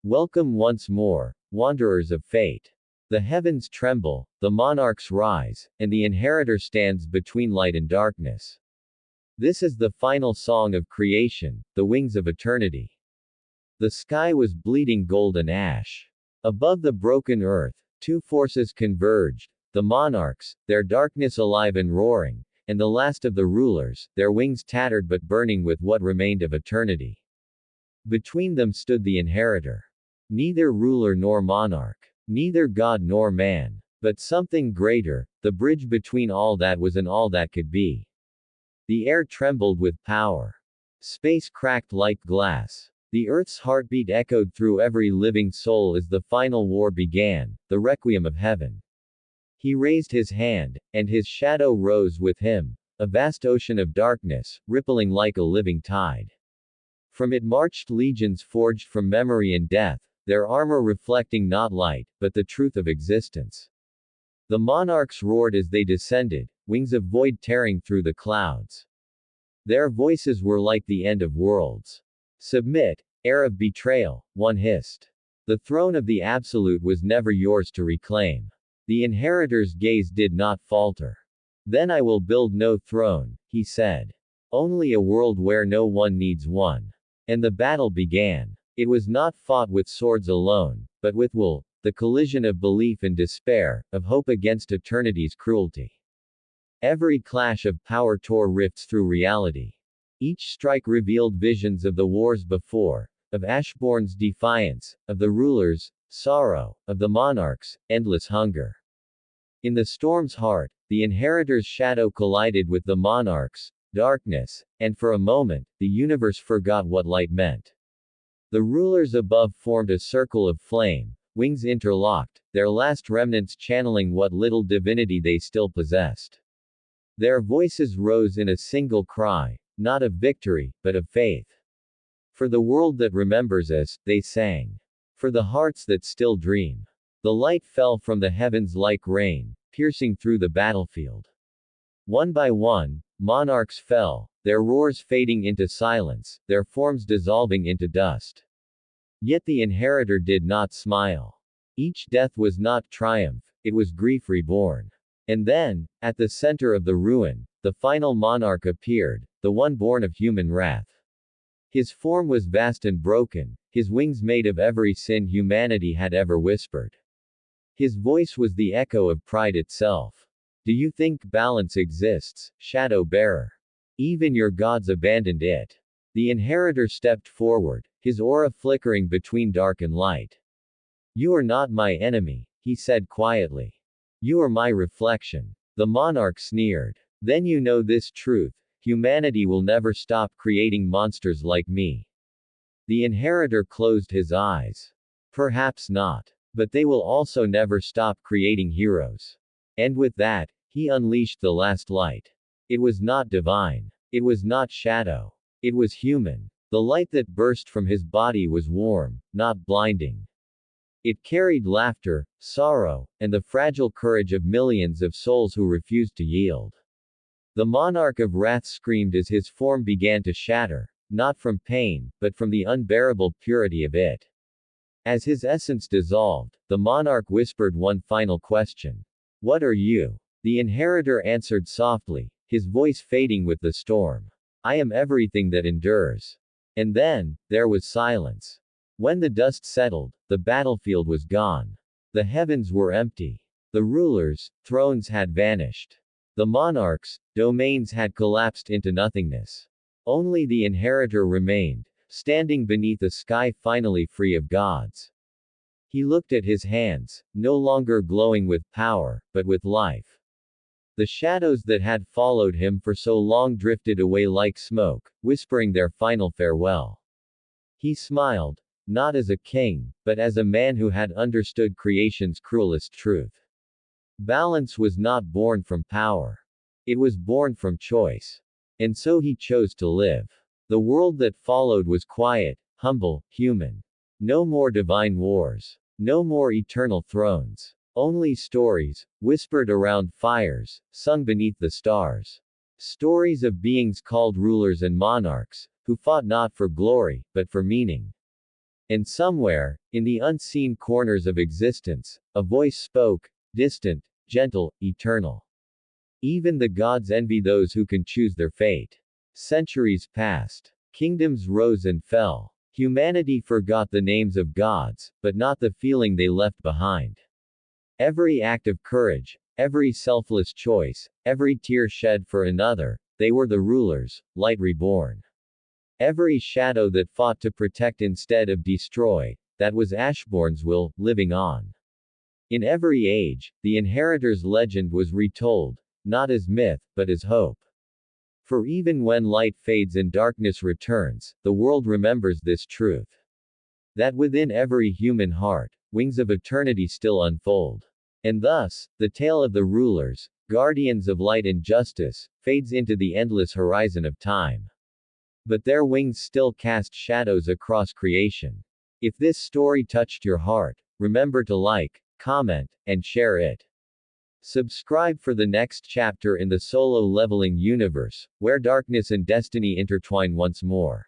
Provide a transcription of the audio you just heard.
Welcome once more, wanderers of fate. The heavens tremble, the monarchs rise, and the inheritor stands between light and darkness. This is the final song of creation, the wings of eternity. The sky was bleeding golden ash. Above the broken earth, two forces converged, the monarchs, their darkness alive and roaring, and the last of the rulers, their wings tattered but burning with what remained of eternity. Between them stood the inheritor. Neither ruler nor monarch. Neither God nor man. But something greater, the bridge between all that was and all that could be. The air trembled with power. Space cracked like glass. The earth's heartbeat echoed through every living soul as the final war began, the requiem of heaven. He raised his hand, and his shadow rose with him, a vast ocean of darkness, rippling like a living tide. From it marched legions forged from memory and death, their armor reflecting not light, but the truth of existence. The monarchs roared as they descended, wings of void tearing through the clouds. Their voices were like the end of worlds. Submit, heir of betrayal, one hissed. The throne of the Absolute was never yours to reclaim. The inheritor's gaze did not falter. Then I will build no throne, he said. Only a world where no one needs one. And the battle began. It was not fought with swords alone, but with will, the collision of belief and despair, of hope against eternity's cruelty. Every clash of power tore rifts through reality. Each strike revealed visions of the wars before, of Ashborn's defiance, of the rulers' sorrow, of the monarchs' endless hunger. In the storm's heart, the inheritor's shadow collided with the monarch's darkness, and for a moment, the universe forgot what light meant. The rulers above formed a circle of flame, wings interlocked, their last remnants channeling what little divinity they still possessed. Their voices rose in a single cry, not of victory, but of faith. For the world that remembers us, they sang. For the hearts that still dream. The light fell from the heavens like rain, piercing through the battlefield. One by one, monarchs fell, their roars fading into silence, their forms dissolving into dust. Yet the inheritor did not smile. Each death was not triumph, it was grief reborn. And then, at the center of the ruin, the final monarch appeared, the one born of human wrath. His form was vast and broken, his wings made of every sin humanity had ever whispered. His voice was the echo of pride itself. Do you think balance exists, shadow bearer? Even your gods abandoned it. The inheritor stepped forward, his aura flickering between dark and light. You are not my enemy, he said quietly. You are my reflection. The monarch sneered. Then you know this truth, humanity will never stop creating monsters like me. The inheritor closed his eyes. Perhaps not. But they will also never stop creating heroes. And with that, he unleashed the last light. It was not divine. It was not shadow. It was human. The light that burst from his body was warm, not blinding. It carried laughter, sorrow, and the fragile courage of millions of souls who refused to yield. The monarch of wrath screamed as his form began to shatter, not from pain, but from the unbearable purity of it. As his essence dissolved, the monarch whispered one final question. What are you? The inheritor answered softly, his voice fading with the storm. I am everything that endures. And then, there was silence. When the dust settled, the battlefield was gone. The heavens were empty. The rulers' thrones had vanished. The monarchs' domains had collapsed into nothingness. Only the inheritor remained, standing beneath a sky finally free of gods. He looked at his hands, no longer glowing with power, but with life. The shadows that had followed him for so long drifted away like smoke, whispering their final farewell. He smiled, not as a king, but as a man who had understood creation's cruelest truth. Balance was not born from power. It was born from choice. And so he chose to live. The world that followed was quiet, humble, human. No more divine wars. No more eternal thrones. Only stories, whispered around fires, sung beneath the stars. Stories of beings called rulers and monarchs, who fought not for glory, but for meaning. And somewhere, in the unseen corners of existence, a voice spoke, distant, gentle, eternal. Even the gods envy those who can choose their fate. Centuries passed. Kingdoms rose and fell. Humanity forgot the names of gods, but not the feeling they left behind. Every act of courage, every selfless choice, every tear shed for another, they were the rulers, light reborn. Every shadow that fought to protect instead of destroy, that was Ashborn's will, living on. In every age, the inheritor's legend was retold, not as myth, but as hope. For even when light fades and darkness returns, the world remembers this truth. That within every human heart, wings of eternity still unfold. And thus, the tale of the rulers, guardians of light and justice, fades into the endless horizon of time. But their wings still cast shadows across creation. If this story touched your heart, remember to like, comment, and share it. Subscribe for the next chapter in the solo leveling universe, where darkness and destiny intertwine once more.